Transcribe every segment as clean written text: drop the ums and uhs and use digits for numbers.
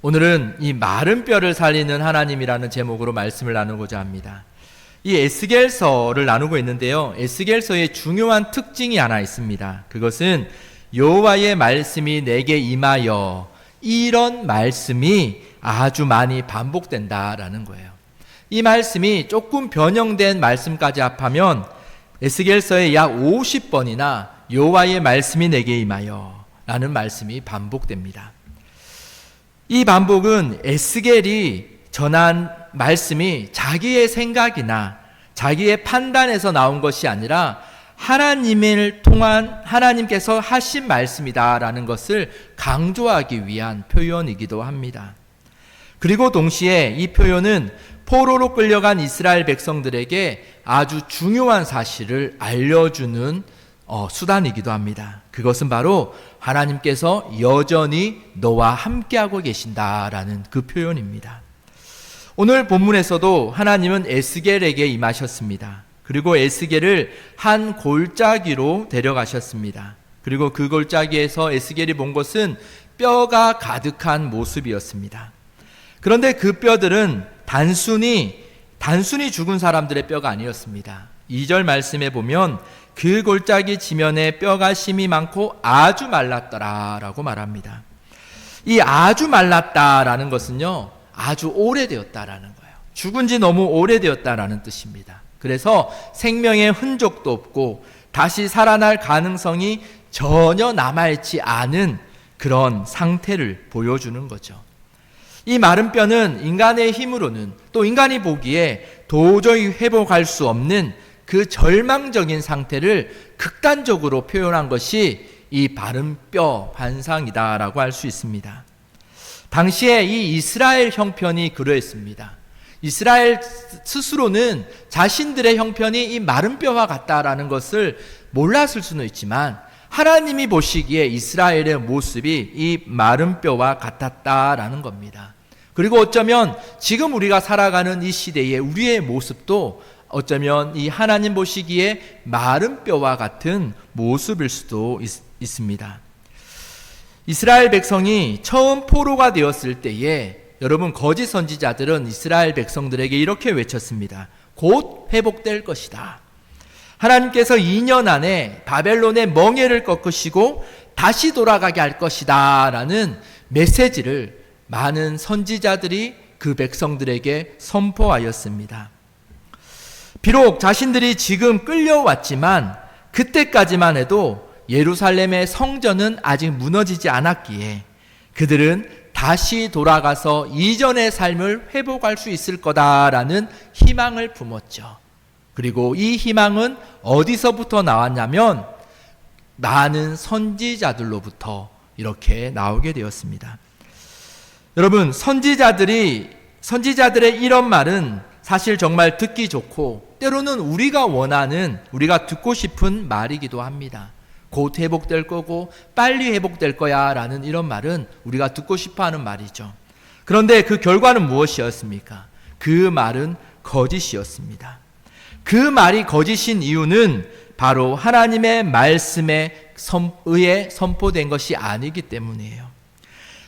오늘은 이 마른 뼈를 살리는 하나님이라는 제목으로 말씀을 나누고자 합니다. 이 에스겔서를 나누고 있는데요, 에스겔서의 중요한 특징이 하나 있습니다. 그것은 여호와의 말씀이 내게 임하여, 이런 말씀이 아주 많이 반복된다라는 거예요. 이 말씀이 조금 변형된 말씀까지 합하면 에스겔서에 약 50번이나 여호와의 말씀이 내게 임하여 라는 말씀이 반복됩니다. 이 반복은 에스겔이 전한 말씀이 자기의 생각이나 자기의 판단에서 나온 것이 아니라 하나님을 통한 하나님께서 하신 말씀이다라는 것을 강조하기 위한 표현이기도 합니다. 그리고 동시에 이 표현은 포로로 끌려간 이스라엘 백성들에게 아주 중요한 사실을 알려주는 수단이기도 합니다. 그것은 바로 하나님께서 여전히 너와 함께하고 계신다라는 그 표현입니다. 오늘 본문에서도 하나님은 에스겔에게 임하셨습니다. 그리고 에스겔을 한 골짜기로 데려가셨습니다. 그리고 그 골짜기에서 에스겔이 본 것은 뼈가 가득한 모습이었습니다. 그런데 그 뼈들은 단순히 죽은 사람들의 뼈가 아니었습니다. 2절 말씀에 보면 그 골짜기 지면에 뼈가 심이 많고 아주 말랐더라라고 말합니다. 이 아주 말랐다라는 것은요, 아주 오래되었다라는 거예요. 죽은 지 너무 오래되었다라는 뜻입니다. 그래서 생명의 흔적도 없고 다시 살아날 가능성이 전혀 남아있지 않은 그런 상태를 보여주는 거죠. 이 마른 뼈는 인간의 힘으로는, 또 인간이 보기에 도저히 회복할 수 없는 그 절망적인 상태를 극단적으로 표현한 것이 이 마른 뼈 환상이다라고 할 수 있습니다. 당시에 이 이스라엘 형편이 그러했습니다. 이스라엘 스스로는 자신들의 형편이 이 마른 뼈와 같다라는 것을 몰랐을 수는 있지만 하나님이 보시기에 이스라엘의 모습이 이 마른 뼈와 같았다라는 겁니다. 그리고 어쩌면 지금 우리가 살아가는 이 시대의 우리의 모습도 어쩌면 이 하나님 보시기에 마른 뼈와 같은 모습일 수도 있습니다. 이스라엘 백성이 처음 포로가 되었을 때에 여러분, 거짓 선지자들은 이스라엘 백성들에게 이렇게 외쳤습니다. 곧 회복될 것이다. 하나님께서 2년 안에 바벨론의 멍에를 꺾으시고 다시 돌아가게 할 것이다 라는 메시지를 많은 선지자들이 그 백성들에게 선포하였습니다. 비록 자신들이 지금 끌려왔지만 그때까지만 해도 예루살렘의 성전은 아직 무너지지 않았기에 그들은 다시 돌아가서 이전의 삶을 회복할 수 있을 거다라는 희망을 품었죠. 그리고 이 희망은 어디서부터 나왔냐면 많은 선지자들로부터 이렇게 나오게 되었습니다. 여러분, 선지자들의 이런 말은 사실 정말 듣기 좋고 때로는 우리가 원하는, 우리가 듣고 싶은 말이기도 합니다. 곧 회복될 거고 빨리 회복될 거야 라는 이런 말은 우리가 듣고 싶어하는 말이죠. 그런데 그 결과는 무엇이었습니까? 그 말은 거짓이었습니다. 그 말이 거짓인 이유는 바로 하나님의 말씀에 의해 선포된 것이 아니기 때문이에요.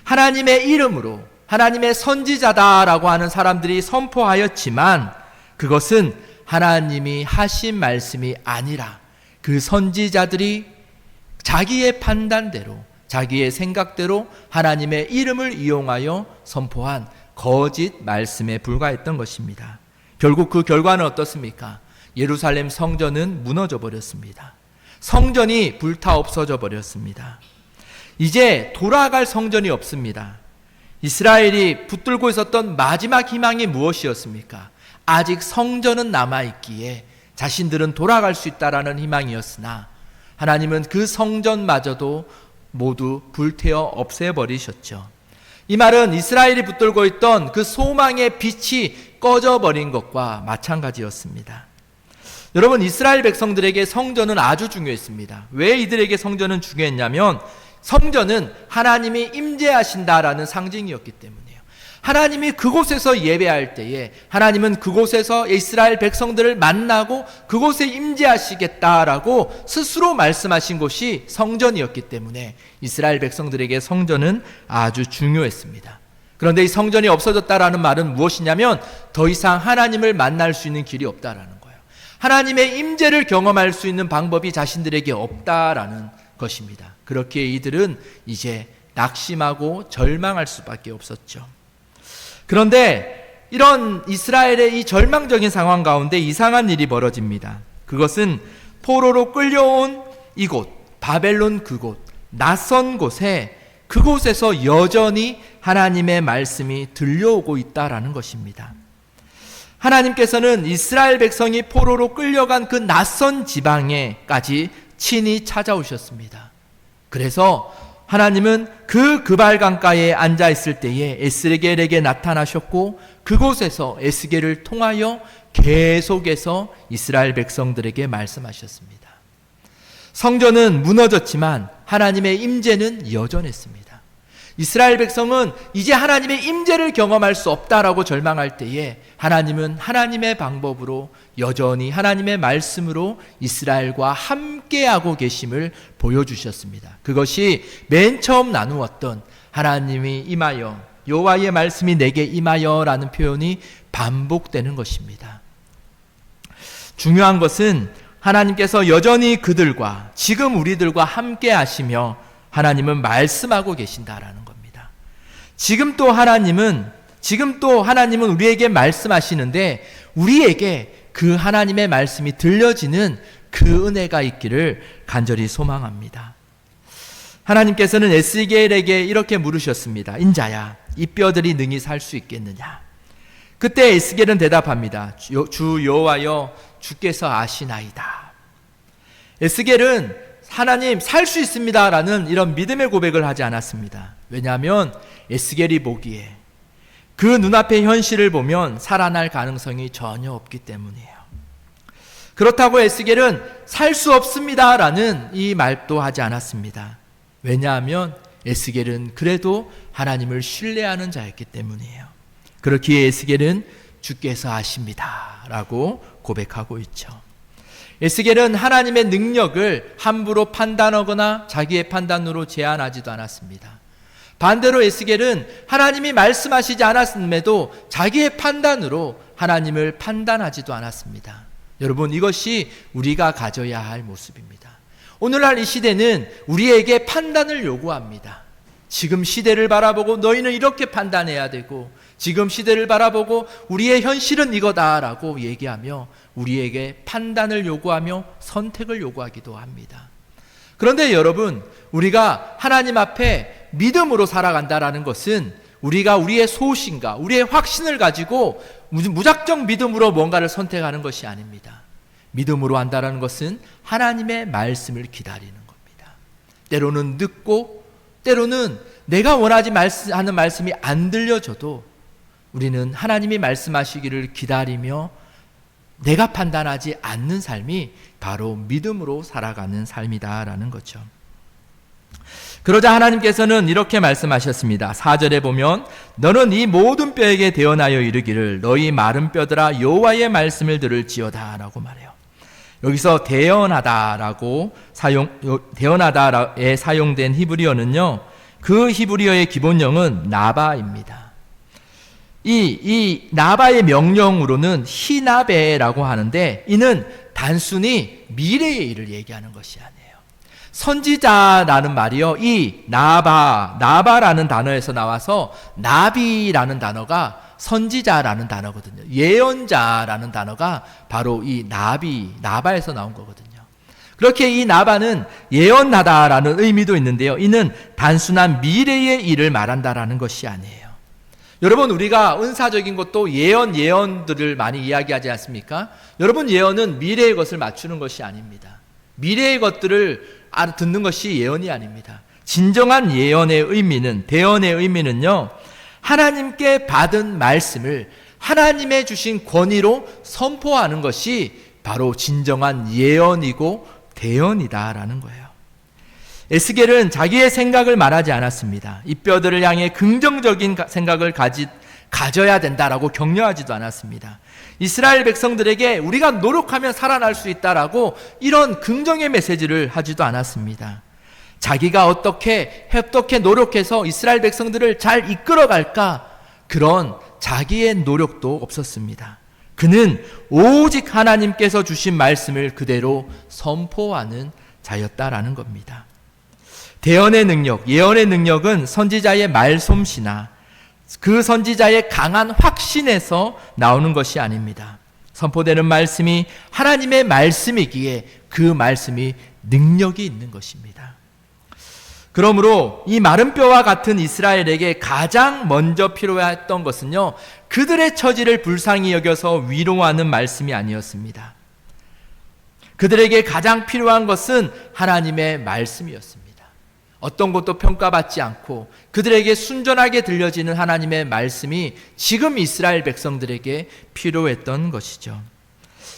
하나님의 이름으로 하나님의 선지자다라고 하는 사람들이 선포하였지만 그것은 하나님이 하신 말씀이 아니라 그 선지자들이 자기의 판단대로, 자기의 생각대로 하나님의 이름을 이용하여 선포한 거짓 말씀에 불과했던 것입니다. 결국 그 결과는 어떻습니까? 예루살렘 성전은 무너져 버렸습니다. 성전이 불타 없어져 버렸습니다. 이제 돌아갈 성전이 없습니다. 이스라엘이 붙들고 있었던 마지막 희망이 무엇이었습니까? 아직 성전은 남아있기에 자신들은 돌아갈 수 있다라는 희망이었으나 하나님은 그 성전마저도 모두 불태워 없애버리셨죠. 이 말은 이스라엘이 붙들고 있던 그 소망의 빛이 꺼져버린 것과 마찬가지였습니다. 여러분, 이스라엘 백성들에게 성전은 아주 중요했습니다. 왜 이들에게 성전은 중요했냐면 성전은 하나님이 임재하신다라는 상징이었기 때문이에요. 하나님이 그곳에서 예배할 때에 하나님은 그곳에서 이스라엘 백성들을 만나고 그곳에 임재하시겠다라고 스스로 말씀하신 곳이 성전이었기 때문에 이스라엘 백성들에게 성전은 아주 중요했습니다. 그런데 이 성전이 없어졌다라는 말은 무엇이냐면 더 이상 하나님을 만날 수 있는 길이 없다라는 거예요. 하나님의 임재를 경험할 수 있는 방법이 자신들에게 없다라는 것입니다. 그렇기에 이들은 이제 낙심하고 절망할 수밖에 없었죠. 그런데 이런 이스라엘의 이 절망적인 상황 가운데 이상한 일이 벌어집니다. 그것은 포로로 끌려온 이곳, 바벨론 그곳, 낯선 곳에 그곳에서 여전히 하나님의 말씀이 들려오고 있다라는 것입니다. 하나님께서는 이스라엘 백성이 포로로 끌려간 그 낯선 지방에까지 친히 찾아오셨습니다. 그래서 하나님은 그 그발강가에 앉아 있을 때에 에스겔에게 나타나셨고 그곳에서 에스겔을 통하여 계속해서 이스라엘 백성들에게 말씀하셨습니다. 성전은 무너졌지만 하나님의 임재는 여전했습니다. 이스라엘 백성은 이제 하나님의 임재를 경험할 수 없다라고 절망할 때에 하나님은 하나님의 방법으로 여전히 하나님의 말씀으로 이스라엘과 함께하고 계심을 보여주셨습니다. 그것이 맨 처음 나누었던 하나님이 임하여 여호와의 말씀이 내게 임하여라는 표현이 반복되는 것입니다. 중요한 것은 하나님께서 여전히 그들과 지금 우리들과 함께 하시며 하나님은 말씀하고 계신다라는 겁니다. 지금 또 하나님은 우리에게 말씀하시는데 우리에게 그 하나님의 말씀이 들려지는 그 은혜가 있기를 간절히 소망합니다. 하나님께서는 에스겔에게 이렇게 물으셨습니다. 인자야, 이 뼈들이 능히 살 수 있겠느냐? 그때 에스겔은 대답합니다. 주 여호와여, 주께서 아시나이다. 에스겔은 하나님 살 수 있습니다 라는 이런 믿음의 고백을 하지 않았습니다. 왜냐하면 에스겔이 보기에 그 눈앞의 현실을 보면 살아날 가능성이 전혀 없기 때문이에요. 그렇다고 에스겔은 살 수 없습니다 라는 이 말도 하지 않았습니다. 왜냐하면 에스겔은 그래도 하나님을 신뢰하는 자였기 때문이에요. 그렇기에 에스겔은 주께서 아십니다 라고 고백하고 있죠. 에스겔은 하나님의 능력을 함부로 판단하거나 자기의 판단으로 제한하지도 않았습니다. 반대로 에스겔은 하나님이 말씀하시지 않았음에도 자기의 판단으로 하나님을 판단하지도 않았습니다. 여러분, 이것이 우리가 가져야 할 모습입니다. 오늘날 이 시대는 우리에게 판단을 요구합니다. 지금 시대를 바라보고 너희는 이렇게 판단해야 되고 지금 시대를 바라보고 우리의 현실은 이거다라고 얘기하며 우리에게 판단을 요구하며 선택을 요구하기도 합니다. 그런데 여러분, 우리가 하나님 앞에 믿음으로 살아간다라는 것은 우리가 우리의 소신과 우리의 확신을 가지고 무작정 믿음으로 뭔가를 선택하는 것이 아닙니다. 믿음으로 한다라는 것은 하나님의 말씀을 기다리는 겁니다. 때로는 늦고 때로는 내가 원하지 하는 말씀이 안 들려져도 우리는 하나님이 말씀하시기를 기다리며 내가 판단하지 않는 삶이 바로 믿음으로 살아가는 삶이다라는 거죠. 그러자 하나님께서는 이렇게 말씀하셨습니다. 4절에 보면 너는 이 모든 뼈에게 대언하여 이르기를 너희 마른 뼈들아 여호와의 말씀을 들을지어다 라고 말해요. 여기서 대언하다에 사용된 히브리어는요, 그 히브리어의 기본형은 나바입니다. 이 나바의 명령으로는 히나베라고 하는데 이는 단순히 미래의 일을 얘기하는 것이 아니에요. 선지자라는 말이요, 이 나바라는 단어에서 나와서 나비라는 단어가 선지자라는 단어거든요. 예언자라는 단어가 바로 이 나바에서 나온 거거든요. 그렇게 이 나바는 예언하다라는 의미도 있는데요, 이는 단순한 미래의 일을 말한다라는 것이 아니에요. 여러분, 우리가 은사적인 것도 예언들을 많이 이야기하지 않습니까? 여러분, 예언은 미래의 것을 맞추는 것이 아닙니다. 미래의 것들을 듣는 것이 예언이 아닙니다. 진정한 예언의 의미는, 대언의 의미는요, 하나님께 받은 말씀을 하나님의 주신 권위로 선포하는 것이 바로 진정한 예언이고 대언이다라는 거예요. 에스겔은 자기의 생각을 말하지 않았습니다. 이 뼈들을 향해 긍정적인 생각을 가져야 된다라고 격려하지도 않았습니다. 이스라엘 백성들에게 우리가 노력하면 살아날 수 있다라고 이런 긍정의 메시지를 하지도 않았습니다. 자기가 어떻게 노력해서 이스라엘 백성들을 잘 이끌어갈까, 그런 자기의 노력도 없었습니다. 그는 오직 하나님께서 주신 말씀을 그대로 선포하는 자였다라는 겁니다. 대언의 능력, 예언의 능력은 선지자의 말솜씨나 그 선지자의 강한 확신에서 나오는 것이 아닙니다. 선포되는 말씀이 하나님의 말씀이기에 그 말씀이 능력이 있는 것입니다. 그러므로 이 마른 뼈와 같은 이스라엘에게 가장 먼저 필요했던 것은요, 그들의 처지를 불쌍히 여겨서 위로하는 말씀이 아니었습니다. 그들에게 가장 필요한 것은 하나님의 말씀이었습니다. 어떤 것도 평가받지 않고 그들에게 순전하게 들려지는 하나님의 말씀이 지금 이스라엘 백성들에게 필요했던 것이죠.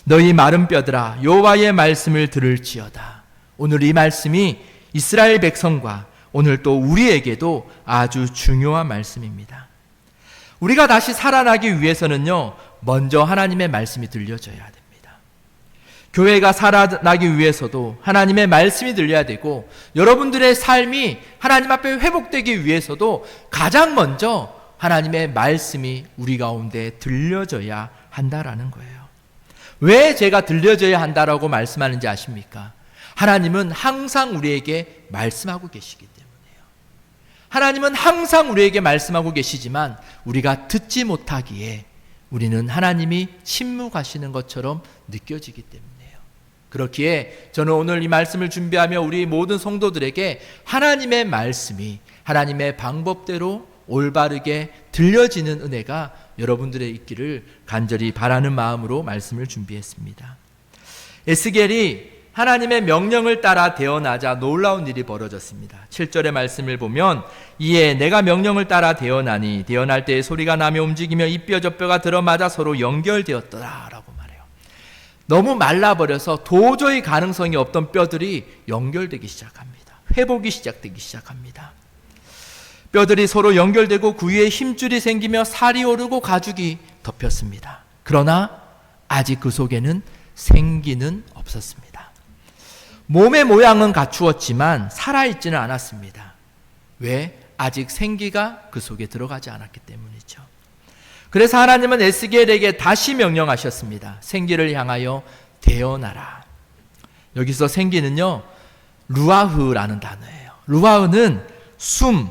너희 마른 뼈들아 여호와의 말씀을 들을지어다. 오늘 이 말씀이 이스라엘 백성과 오늘 또 우리에게도 아주 중요한 말씀입니다. 우리가 다시 살아나기 위해서는요, 먼저 하나님의 말씀이 들려져야 됩니다. 교회가 살아나기 위해서도 하나님의 말씀이 들려야 되고, 여러분들의 삶이 하나님 앞에 회복되기 위해서도 가장 먼저 하나님의 말씀이 우리 가운데 들려져야 한다라는 거예요. 왜 제가 들려져야 한다라고 말씀하는지 아십니까? 하나님은 항상 우리에게 말씀하고 계시기 때문이에요. 하나님은 항상 우리에게 말씀하고 계시지만 우리가 듣지 못하기에 우리는 하나님이 침묵하시는 것처럼 느껴지기 때문이에요. 그렇기에 저는 오늘 이 말씀을 준비하며 우리 모든 성도들에게 하나님의 말씀이 하나님의 방법대로 올바르게 들려지는 은혜가 여러분들의 있기를 간절히 바라는 마음으로 말씀을 준비했습니다. 에스겔이 하나님의 명령을 따라 대언하자 놀라운 일이 벌어졌습니다. 7절의 말씀을 보면 이에 내가 명령을 따라 대언하니 대언할 때에 소리가 나며 움직이며 이 뼈 저 뼈가 들어맞아 서로 연결되었더라 라고 말해요. 너무 말라버려서 도저히 가능성이 없던 뼈들이 연결되기 시작합니다. 회복이 시작되기 시작합니다. 뼈들이 서로 연결되고 그 위에 힘줄이 생기며 살이 오르고 가죽이 덮였습니다. 그러나 아직 그 속에는 생기는 없었습니다. 몸의 모양은 갖추었지만 살아있지는 않았습니다. 왜? 아직 생기가 그 속에 들어가지 않았기 때문이죠. 그래서 하나님은 에스겔에게 다시 명령하셨습니다. 생기를 향하여 대언하라. 여기서 생기는요, 루아흐라는 단어예요. 루아흐는 숨,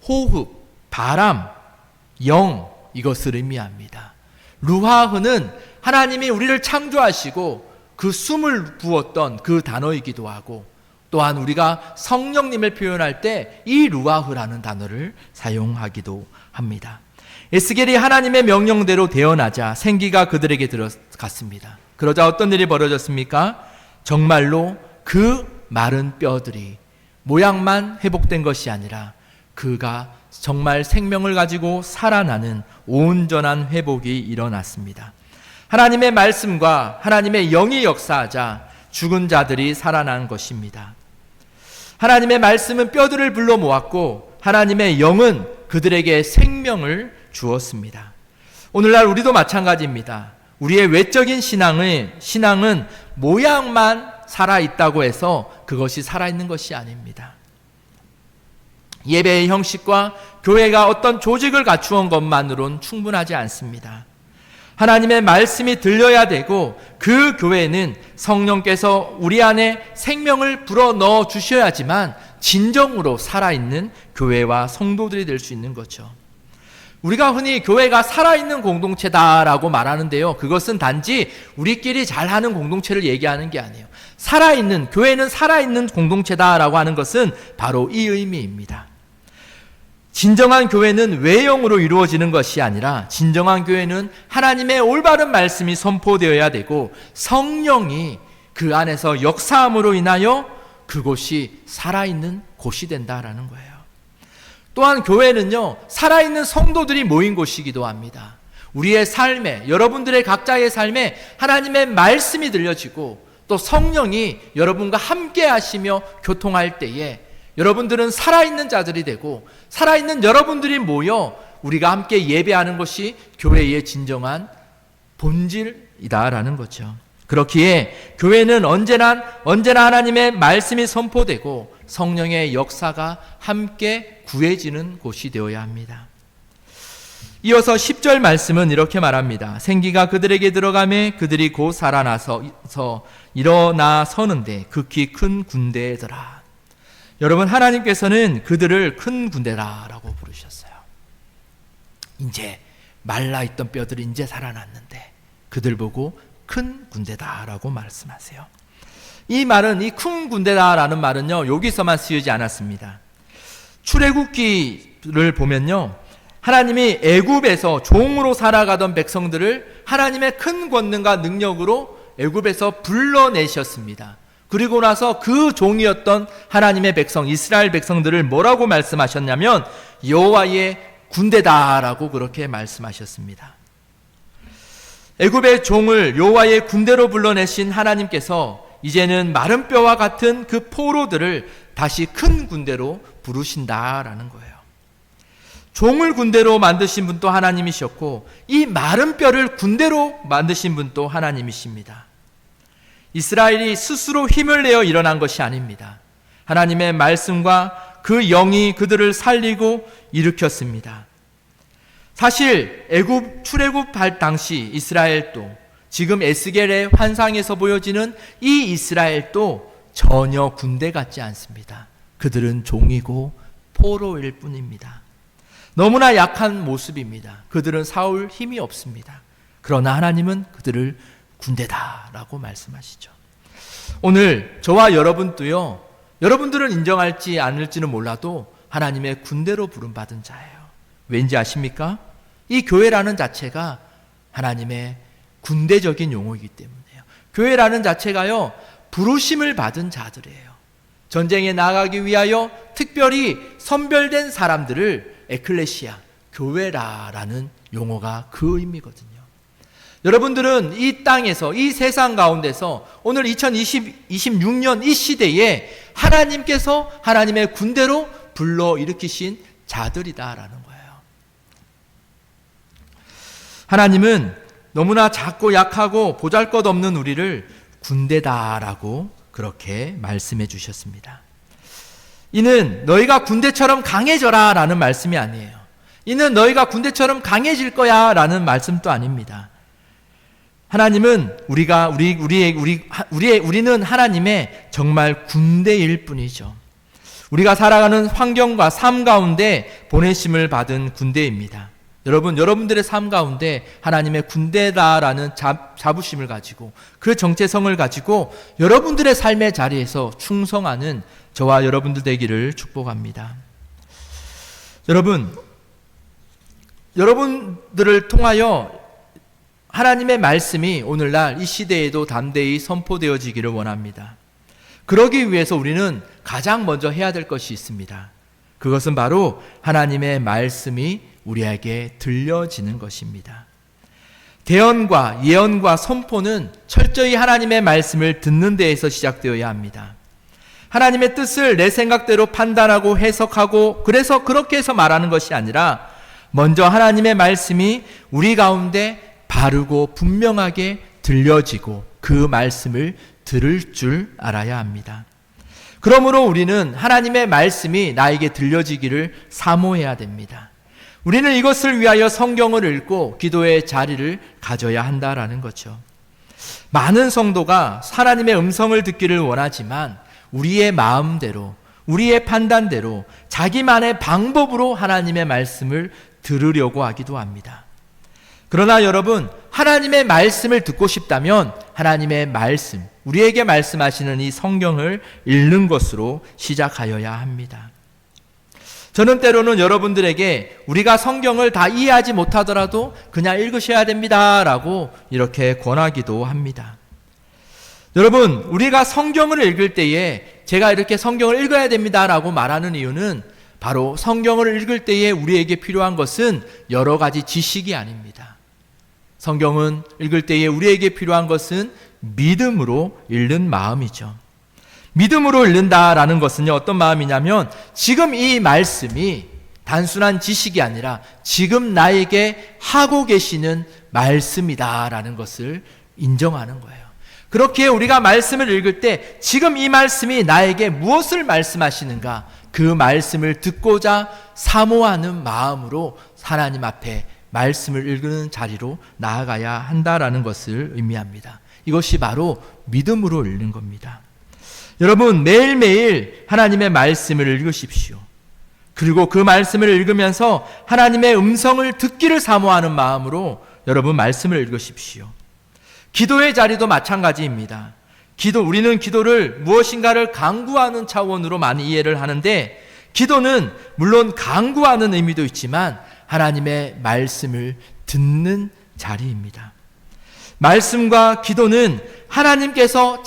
호흡, 바람, 영, 이것을 의미합니다. 루아흐는 하나님이 우리를 창조하시고 그 숨을 부었던 그 단어이기도 하고, 또한 우리가 성령님을 표현할 때 이 루아흐라는 단어를 사용하기도 합니다. 에스겔이 하나님의 명령대로 대언하자 생기가 그들에게 들어갔습니다. 그러자 어떤 일이 벌어졌습니까? 정말로 그 마른 뼈들이 모양만 회복된 것이 아니라 그가 정말 생명을 가지고 살아나는 온전한 회복이 일어났습니다. 하나님의 말씀과 하나님의 영이 역사하자 죽은 자들이 살아난 것입니다. 하나님의 말씀은 뼈들을 불러 모았고 하나님의 영은 그들에게 생명을 주었습니다. 오늘날 우리도 마찬가지입니다. 우리의 외적인 신앙은 모양만 살아있다고 해서 그것이 살아있는 것이 아닙니다. 예배의 형식과 교회가 어떤 조직을 갖추은 것만으로는 충분하지 않습니다. 하나님의 말씀이 들려야 되고 그 교회는 성령께서 우리 안에 생명을 불어넣어 주셔야지만 진정으로 살아있는 교회와 성도들이 될 수 있는 거죠. 우리가 흔히 교회가 살아있는 공동체다라고 말하는데요, 그것은 단지 우리끼리 잘하는 공동체를 얘기하는 게 아니에요. 살아있는, 교회는 살아있는 공동체다라고 하는 것은 바로 이 의미입니다. 진정한 교회는 외형으로 이루어지는 것이 아니라 진정한 교회는 하나님의 올바른 말씀이 선포되어야 되고 성령이 그 안에서 역사함으로 인하여 그곳이 살아있는 곳이 된다라는 거예요. 또한 교회는요, 살아있는 성도들이 모인 곳이기도 합니다. 우리의 삶에, 여러분들의 각자의 삶에 하나님의 말씀이 들려지고 또 성령이 여러분과 함께 하시며 교통할 때에 여러분들은 살아있는 자들이 되고 살아있는 여러분들이 모여 우리가 함께 예배하는 것이 교회의 진정한 본질이다라는 거죠. 그렇기에 교회는 언제나 하나님의 말씀이 선포되고 성령의 역사가 함께 구해지는 곳이 되어야 합니다. 이어서 10절 말씀은 이렇게 말합니다. 생기가 그들에게 들어가매 그들이 곧 살아나서 일어나 서는데 극히 큰 군대더라. 여러분, 하나님께서는 그들을 큰 군대라라고 부르셨어요. 이제 말라있던 뼈들이 이제 살아났는데 그들 보고 큰 군대다라고 말씀하세요. 이 말은, 이 큰 군대다라는 말은요, 여기서만 쓰이지 않았습니다. 출애굽기를 보면요, 하나님이 애굽에서 종으로 살아가던 백성들을 하나님의 큰 권능과 능력으로 애굽에서 불러내셨습니다. 그리고 나서 그 종이었던 하나님의 백성, 이스라엘 백성들을 뭐라고 말씀하셨냐면 여호와의 군대다라고 그렇게 말씀하셨습니다. 애굽의 종을 여호와의 군대로 불러내신 하나님께서 이제는 마른 뼈와 같은 그 포로들을 다시 큰 군대로 부르신다라는 거예요. 종을 군대로 만드신 분도 하나님이셨고 이 마른 뼈를 군대로 만드신 분도 하나님이십니다. 이스라엘이 스스로 힘을 내어 일어난 것이 아닙니다. 하나님의 말씀과 그 영이 그들을 살리고 일으켰습니다. 사실 출애굽할 당시 이스라엘도, 지금 에스겔의 환상에서 보여지는 이 이스라엘도 전혀 군대 같지 않습니다. 그들은 종이고 포로일 뿐입니다. 너무나 약한 모습입니다. 그들은 싸울 힘이 없습니다. 그러나 하나님은 그들을 군대다라고 말씀하시죠. 오늘 저와 여러분도요, 여러분들은 인정할지 않을지는 몰라도 하나님의 군대로 부름받은 자예요. 왠지 아십니까? 이 교회라는 자체가 하나님의 군대적인 용어이기 때문에요. 교회라는 자체가요, 부르심을 받은 자들이에요. 전쟁에 나가기 위하여 특별히 선별된 사람들을 에클레시아, 교회라라는 용어가 그 의미거든요. 여러분들은 이 땅에서, 이 세상 가운데서 오늘 2026년 이 시대에 하나님께서 하나님의 군대로 불러일으키신 자들이다라는 거예요. 하나님은 너무나 작고 약하고 보잘것없는 우리를 군대다라고 그렇게 말씀해 주셨습니다. 이는 너희가 군대처럼 강해져라 라는 말씀이 아니에요. 이는 너희가 군대처럼 강해질 거야 라는 말씀도 아닙니다. 하나님은 우리는 하나님의 정말 군대일 뿐이죠. 우리가 살아가는 환경과 삶 가운데 보내심을 받은 군대입니다. 여러분들의 삶 가운데 하나님의 군대다라는 자부심을 가지고 그 정체성을 가지고 여러분들의 삶의 자리에서 충성하는 저와 여러분들 되기를 축복합니다. 여러분들을 통하여 하나님의 말씀이 오늘날 이 시대에도 담대히 선포되어지기를 원합니다. 그러기 위해서 우리는 가장 먼저 해야 될 것이 있습니다. 그것은 바로 하나님의 말씀이 우리에게 들려지는 것입니다. 대언과 예언과 선포는 철저히 하나님의 말씀을 듣는 데에서 시작되어야 합니다. 하나님의 뜻을 내 생각대로 판단하고 해석하고 그래서 그렇게 해서 말하는 것이 아니라 먼저 하나님의 말씀이 우리 가운데 바르고 분명하게 들려지고 그 말씀을 들을 줄 알아야 합니다. 그러므로 우리는 하나님의 말씀이 나에게 들려지기를 사모해야 됩니다. 우리는 이것을 위하여 성경을 읽고 기도의 자리를 가져야 한다라는 거죠. 많은 성도가 하나님의 음성을 듣기를 원하지만 우리의 마음대로, 우리의 판단대로, 자기만의 방법으로 하나님의 말씀을 들으려고 하기도 합니다. 그러나 여러분, 하나님의 말씀을 듣고 싶다면 하나님의 말씀, 우리에게 말씀하시는 이 성경을 읽는 것으로 시작하여야 합니다. 저는 때로는 여러분들에게 우리가 성경을 다 이해하지 못하더라도 그냥 읽으셔야 됩니다 라고 이렇게 권하기도 합니다. 여러분, 우리가 성경을 읽을 때에 제가 이렇게 성경을 읽어야 됩니다 라고 말하는 이유는 바로 성경을 읽을 때에 우리에게 필요한 것은 여러 가지 지식이 아닙니다. 성경은 읽을 때에 우리에게 필요한 것은 믿음으로 읽는 마음이죠. 믿음으로 읽는다라는 것은요, 어떤 마음이냐면 지금 이 말씀이 단순한 지식이 아니라 지금 나에게 하고 계시는 말씀이다라는 것을 인정하는 거예요. 그렇게 우리가 말씀을 읽을 때 지금 이 말씀이 나에게 무엇을 말씀하시는가, 그 말씀을 듣고자 사모하는 마음으로 하나님 앞에 말씀을 읽는 자리로 나아가야 한다라는 것을 의미합니다. 이것이 바로 믿음으로 읽는 겁니다. 여러분, 매일매일 하나님의 말씀을 읽으십시오. 그리고 그 말씀을 읽으면서 하나님의 음성을 듣기를 사모하는 마음으로 여러분 말씀을 읽으십시오. 기도의 자리도 마찬가지입니다. 우리는 기도를 무엇인가를 강구하는 차원으로 많이 이해를 하는데, 기도는 물론 강구하는 의미도 있지만 하나님의 말씀을 듣는 자리입니다. 말씀과 기도는 하나님께서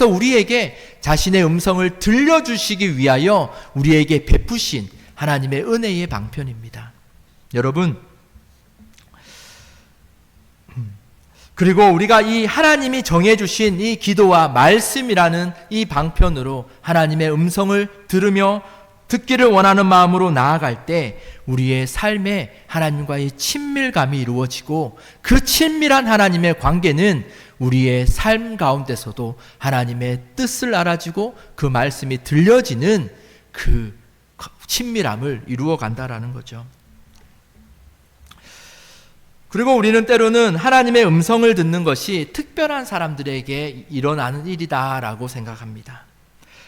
우리에게 자신의 음성을 들려주시기 위하여 우리에게 베푸신 하나님의 은혜의 방편입니다. 여러분, 그리고 우리가 이 하나님이 정해주신 이 기도와 말씀이라는 이 방편으로 하나님의 음성을 들으며 듣기를 원하는 마음으로 나아갈 때 우리의 삶에 하나님과의 친밀감이 이루어지고, 그 친밀한 하나님의 관계는 우리의 삶 가운데서도 하나님의 뜻을 알아주고 그 말씀이 들려지는 그 친밀함을 이루어 간다라는 거죠. 그리고 우리는 때로는 하나님의 음성을 듣는 것이 특별한 사람들에게 일어나는 일이다라고 생각합니다.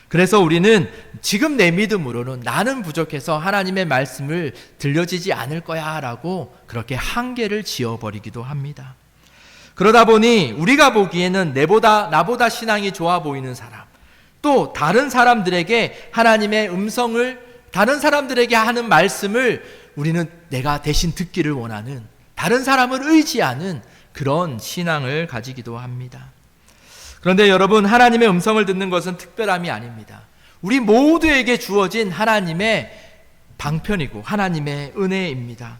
그래서 우리는 지금 내 믿음으로는 나는 부족해서 하나님의 말씀을 들려지지 않을 거야 라고 그렇게 한계를 지어버리기도 합니다. 그러다 보니 우리가 보기에는 나보다 신앙이 좋아 보이는 사람, 또 다른 사람들에게 하나님의 음성을, 다른 사람들에게 하는 말씀을 우리는 내가 대신 듣기를 원하는, 다른 사람을 의지하는 그런 신앙을 가지기도 합니다. 그런데 여러분, 하나님의 음성을 듣는 것은 특별함이 아닙니다. 우리 모두에게 주어진 하나님의 방편이고 하나님의 은혜입니다.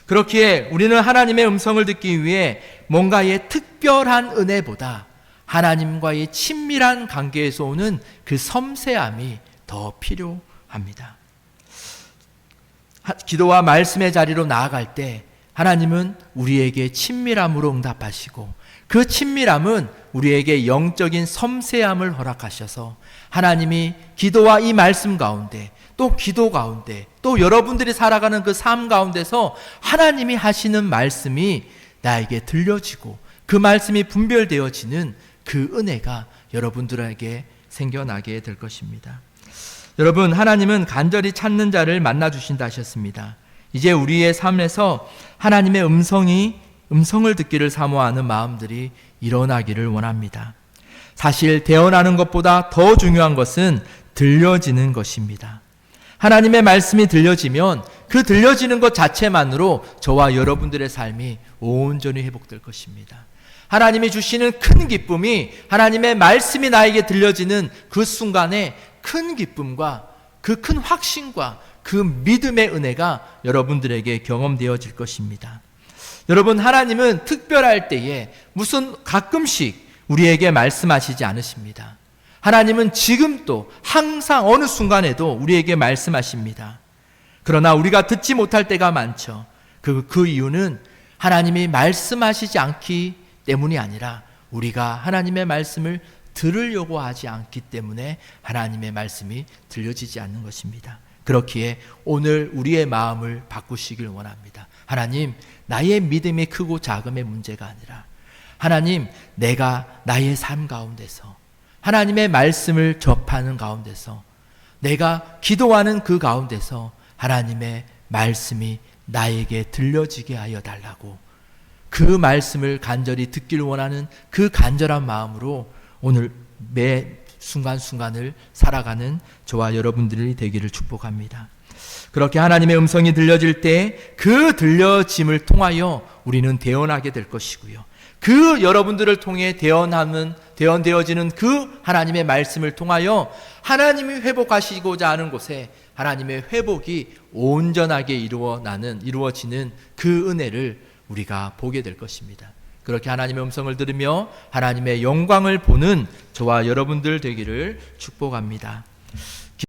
그렇기에 우리는 하나님의 음성을 듣기 위해 뭔가의 특별한 은혜보다 하나님과의 친밀한 관계에서 오는 그 섬세함이 더 필요합니다. 기도와 말씀의 자리로 나아갈 때 하나님은 우리에게 친밀함으로 응답하시고, 그 친밀함은 우리에게 영적인 섬세함을 허락하셔서 하나님이 기도와 이 말씀 가운데, 또 기도 가운데, 또 여러분들이 살아가는 그 삶 가운데서 하나님이 하시는 말씀이 나에게 들려지고 그 말씀이 분별되어지는 그 은혜가 여러분들에게 생겨나게 될 것입니다. 여러분, 하나님은 간절히 찾는 자를 만나 주신다 하셨습니다. 이제 우리의 삶에서 하나님의 음성을 듣기를 사모하는 마음들이 일어나기를 원합니다. 사실 대언하는 것보다 더 중요한 것은 들려지는 것입니다. 하나님의 말씀이 들려지면 그 들려지는 것 자체만으로 저와 여러분들의 삶이 온전히 회복될 것입니다. 하나님이 주시는 큰 기쁨이, 하나님의 말씀이 나에게 들려지는 그 순간에 큰 기쁨과 그 큰 확신과 그 믿음의 은혜가 여러분들에게 경험되어질 것입니다. 여러분, 하나님은 특별할 때에 무슨 가끔씩 우리에게 말씀하시지 않으십니다. 하나님은 지금도 항상 어느 순간에도 우리에게 말씀하십니다. 그러나 우리가 듣지 못할 때가 많죠. 그 이유는 하나님이 말씀하시지 않기 때문이 아니라 우리가 하나님의 말씀을 들으려고 하지 않기 때문에 하나님의 말씀이 들려지지 않는 것입니다. 그렇기에 오늘 우리의 마음을 바꾸시길 원합니다. 하나님, 나의 믿음이 크고 작음의 문제가 아니라 하나님, 내가 나의 삶 가운데서 하나님의 말씀을 접하는 가운데서, 내가 기도하는 그 가운데서 하나님의 말씀이 나에게 들려지게 하여 달라고, 그 말씀을 간절히 듣기를 원하는 그 간절한 마음으로 오늘 매 순간순간을 살아가는 저와 여러분들이 되기를 축복합니다. 그렇게 하나님의 음성이 들려질 때 그 들려짐을 통하여 우리는 대언하게 될 것이고요. 그 여러분들을 통해 대언되어지는 그 하나님의 말씀을 통하여 하나님이 회복하시고자 하는 곳에 하나님의 회복이 온전하게 이루어지는 그 은혜를 우리가 보게 될 것입니다. 그렇게 하나님의 음성을 들으며 하나님의 영광을 보는 저와 여러분들 되기를 축복합니다.